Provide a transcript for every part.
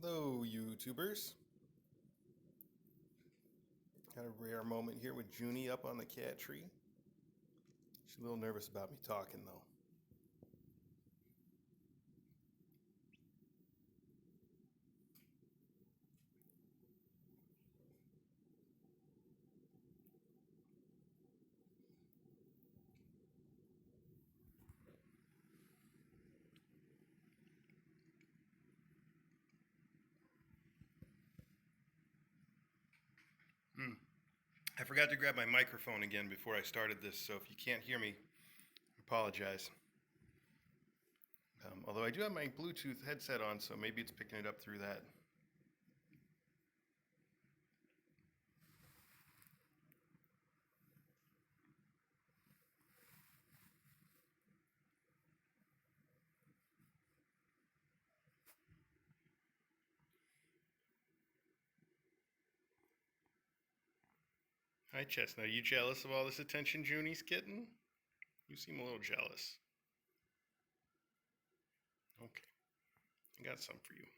Hello, YouTubers. Got a rare moment here with Junie up on the cat tree. She's a little nervous about me talking, though. I forgot to grab my microphone again before I started this, so if you can't hear me, I apologize. Although I do have my Bluetooth headset on, so maybe it's picking it up through that. Hi, Chestnut. Are you jealous of all this attention Junie's getting? You seem a little jealous. Okay, I got some for you.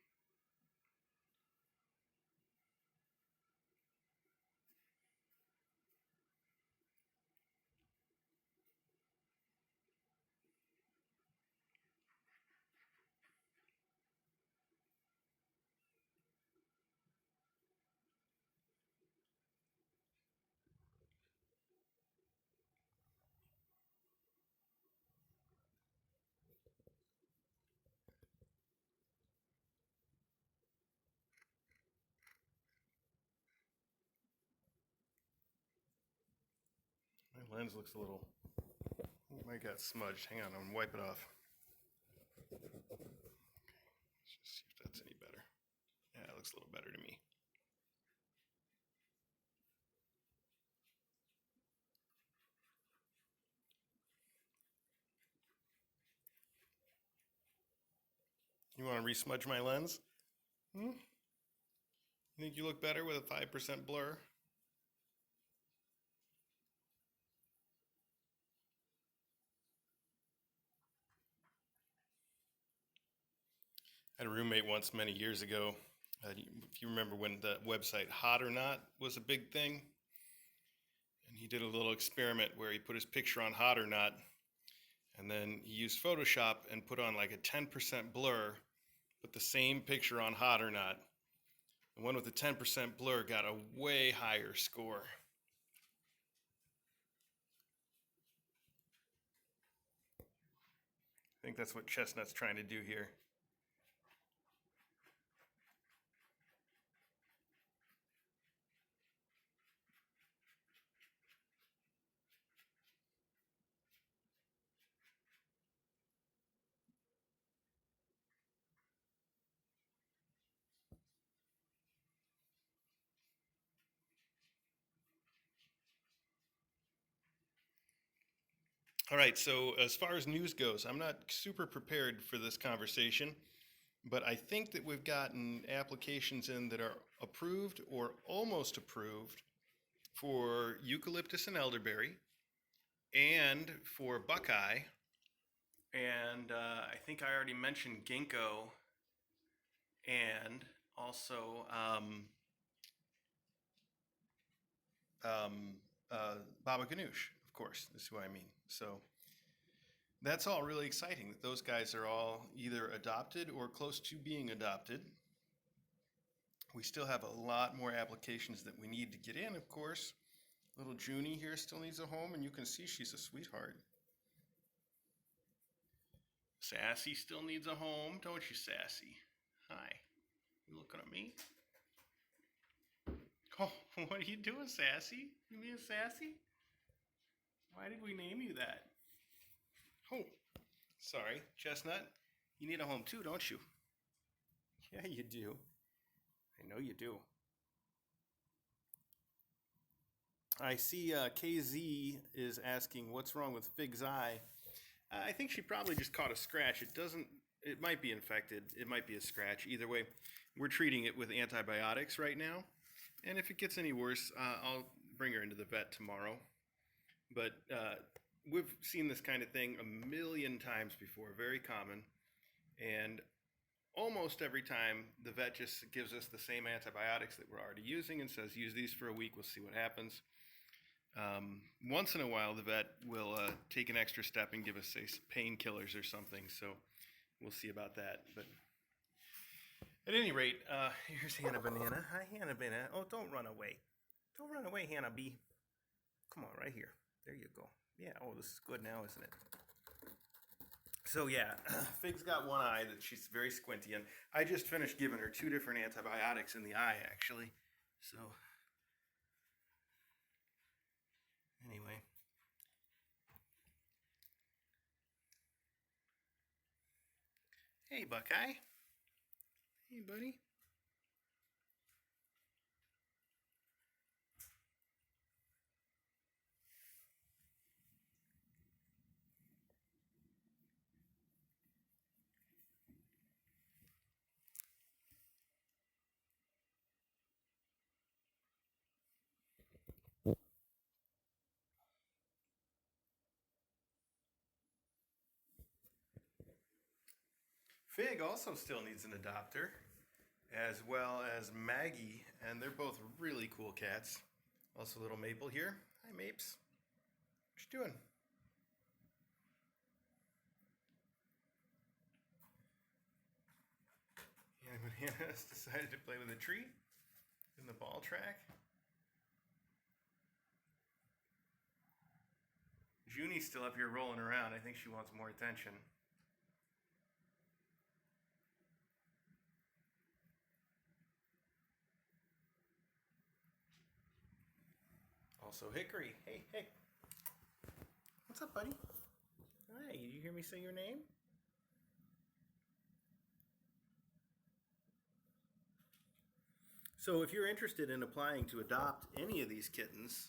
My lens looks a little, it might got smudged. Hang on, I'm gonna wipe it off. Okay, let's just see if that's any better. Yeah, it looks a little better to me. You want to resmudge my lens? You think you look better with a 5% blur? I had a roommate once many years ago. If you remember when the website Hot or Not was a big thing, and he did a little experiment where he put his picture on Hot or Not, and then he used Photoshop and put on like a 10% blur, put the same picture on Hot or Not. The one with the 10% blur got a way higher score. I think that's what Chestnut's trying to do here. All right, so as far as news goes, I'm not super prepared for this conversation, but I think that we've gotten applications in that are approved or almost approved for eucalyptus and elderberry and for buckeye. And I think I already mentioned ginkgo and also baba ganoush, of course, is who I mean. So that's all really exciting that those guys are all either adopted or close to being adopted. We still have a lot more applications that we need to get in, of course. Little Junie here still needs a home, and you can see she's a sweetheart. Sassy still needs a home, don't you, Sassy? Hi. You looking at me? Oh, what are you doing, Sassy? You being sassy? Why did we name you that? Oh, sorry, Chestnut. You need a home too, don't you? Yeah, you do. I know you do. I see KZ is asking what's wrong with Fig's eye. I think she probably just caught a scratch. It might be infected. It might be a scratch. Either way, we're treating it with antibiotics right now. And if it gets any worse, I'll bring her into the vet tomorrow. But we've seen this kind of thing a million times before, very common. And almost every time the vet just gives us the same antibiotics that we're already using and says, use these for a week, we'll see what happens. Once in a while, the vet will take an extra step and give us, say, painkillers or something. So we'll see about that. But at any rate, here's Hannah Banana. Hi, Hannah Banana. Oh, don't run away. Don't run away, Hannah B. Come on, right here. There you go. Yeah, oh, this is good now, isn't it? So yeah, Fig's got one eye that she's very squinty, and I just finished giving her 2 different antibiotics in the eye, actually. So anyway. Hey, Buckeye. Hey, buddy. Fig also still needs an adopter, as well as Maggie, and they're both really cool cats. Also, little Maple here. Hi, Mapes. What you doing? Yeah, Banana has decided to play with a tree in the ball track. Junie's still up here rolling around. I think she wants more attention. Also, Hickory. Hey, hey. What's up, buddy? Hi, did you hear me say your name? So if you're interested in applying to adopt any of these kittens,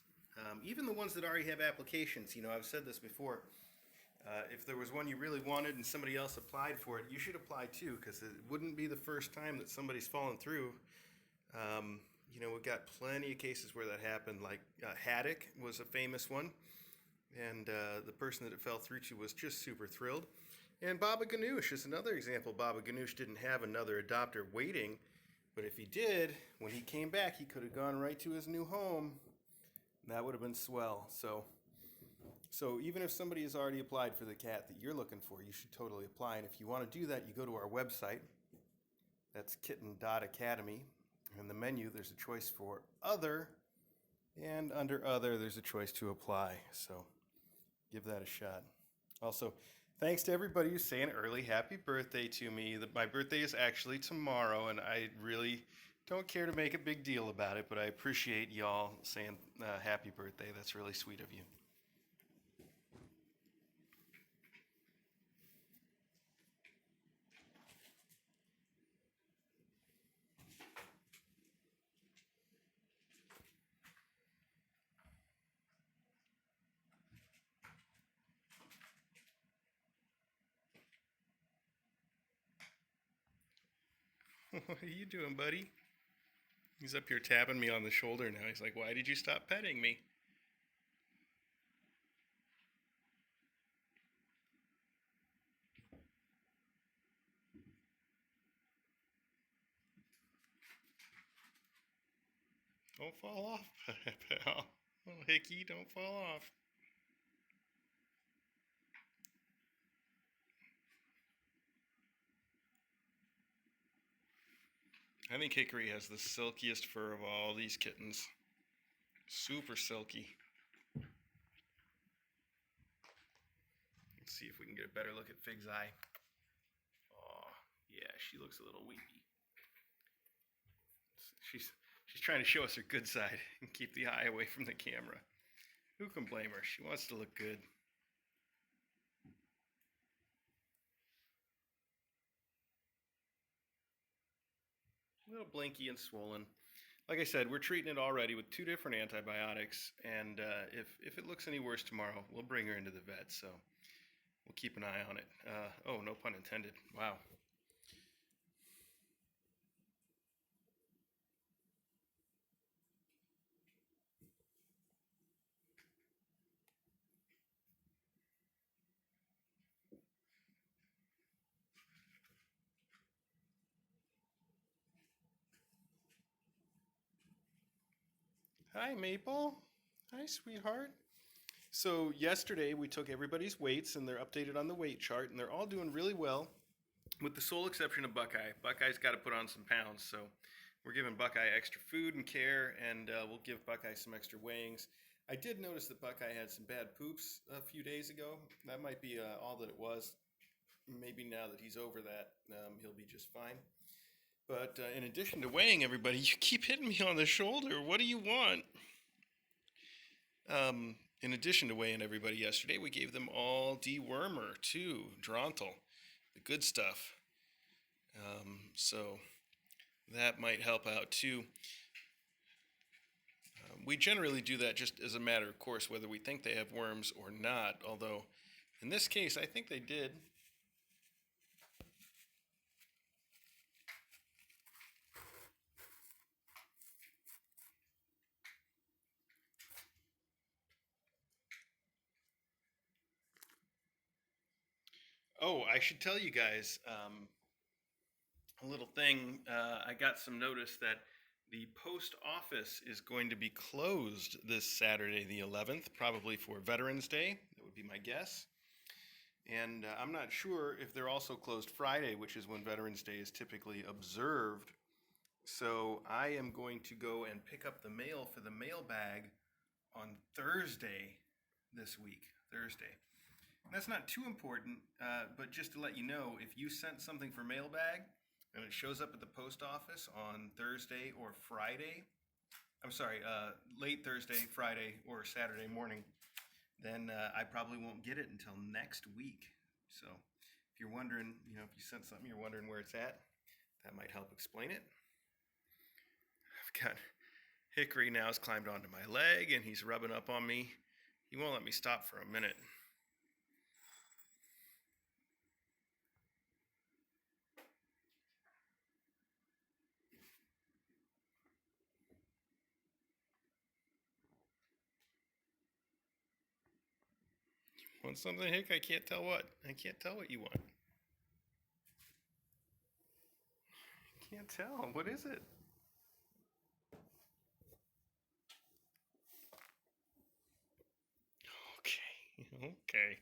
even the ones that already have applications, you know, I've said this before, if there was one you really wanted and somebody else applied for it, you should apply too, because it wouldn't be the first time that somebody's fallen through. You know, we've got plenty of cases where that happened, like Haddock was a famous one, and the person that it fell through to was just super thrilled. And Baba Ganoush is another example. Baba Ganoush didn't have another adopter waiting, but if he did, when he came back, he could have gone right to his new home. That would have been swell. So even if somebody has already applied for the cat that you're looking for, you should totally apply. And if you want to do that, you go to our website. That's kitten.academy. In the menu, there's a choice for Other, and under Other, there's a choice to apply. So give that a shot. Also, thanks to everybody who's saying early happy birthday to me. My birthday is actually tomorrow, and I really don't care to make a big deal about it, but I appreciate y'all saying happy birthday. That's really sweet of you. What are you doing, buddy? He's up here tapping me on the shoulder now. He's like, why did you stop petting me? Don't fall off, pal. Oh, Hickey, don't fall off. I think Hickory has the silkiest fur of all these kittens. Super silky. Let's see if we can get a better look at Fig's eye. Oh, yeah, she looks a little weepy. She's trying to show us her good side and keep the eye away from the camera. Who can blame her? She wants to look good. A little blinky and swollen. Like I said, we're treating it already with 2 different antibiotics, and if it looks any worse tomorrow, we'll bring her into the vet, so we'll keep an eye on it. Oh, no pun intended. Wow. Hi, Maple. Hi, sweetheart. So yesterday we took everybody's weights and they're updated on the weight chart and they're all doing really well with the sole exception of Buckeye. Buckeye's got to put on some pounds, so we're giving Buckeye extra food and care, and we'll give Buckeye some extra weighings. I did notice that Buckeye had some bad poops a few days ago. That might be all that it was. Maybe now that he's over that, he'll be just fine. But in addition to weighing everybody, you keep hitting me on the shoulder. What do you want? In addition to weighing everybody yesterday, we gave them all dewormer too, Drontal, the good stuff. So that might help out too. We generally do that just as a matter of course, whether we think they have worms or not. Although, in this case, I think they did. Oh, I should tell you guys a little thing. I got some notice that the post office is going to be closed this Saturday, the 11th, probably for Veterans Day. That would be my guess. And I'm not sure if they're also closed Friday, which is when Veterans Day is typically observed. So I am going to go and pick up the mail for the mailbag on Thursday this week. Thursday. And that's not too important, but just to let you know, if you sent something for mailbag and it shows up at the post office on Thursday or Friday, late Thursday, Friday, or Saturday morning, then I probably won't get it until next week. So if you're wondering, if you sent something, you're wondering where it's at, that might help explain it. I've got Hickory now has climbed onto my leg and he's rubbing up on me. He won't let me stop for a minute. Want something, Hick? I can't tell what. I can't tell what you want. I can't tell. What is it? Okay. Okay.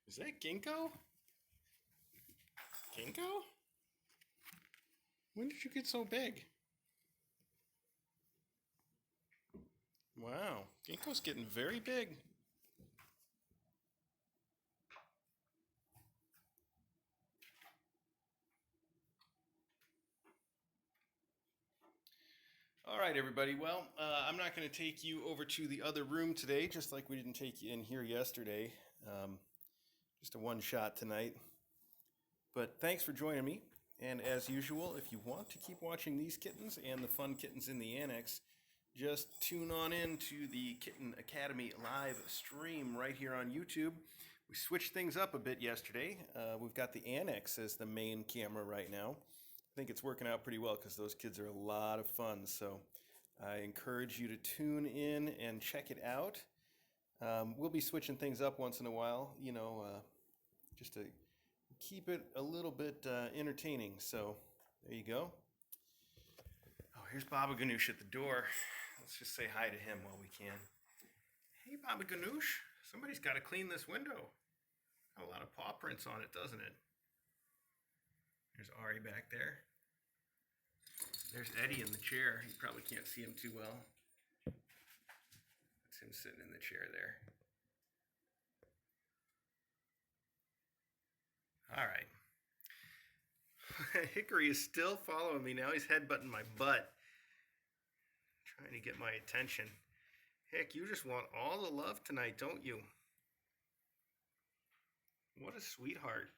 Is that Ginkgo? Ginkgo? When did you get so big? Wow. Ginkgo's getting very big. All right, everybody. Well, I'm not going to take you over to the other room today, just like we didn't take you in here yesterday. Just a one shot tonight. But thanks for joining me. And as usual, if you want to keep watching these kittens and the fun kittens in the annex, just tune on in to the Kitten Academy live stream right here on YouTube. We switched things up a bit yesterday. We've got the annex as the main camera right now. I think it's working out pretty well because those kids are a lot of fun. So I encourage you to tune in and check it out. We'll be switching things up once in a while, just to keep it a little bit entertaining. So there you go. Oh, here's Baba Ganoush at the door. Let's just say hi to him while we can. Hey, Baba Ganoush. Somebody's got to clean this window. Got a lot of paw prints on it, doesn't it? There's Ari back there. There's Eddie in the chair. You probably can't see him too well. That's him sitting in the chair there. All right. Hickory is still following me now. He's headbutting my butt, trying to get my attention. Heck, you just want all the love tonight, don't you? What a sweetheart.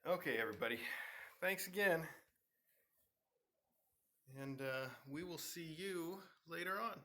Okay, everybody. Thanks again. And we will see you later on.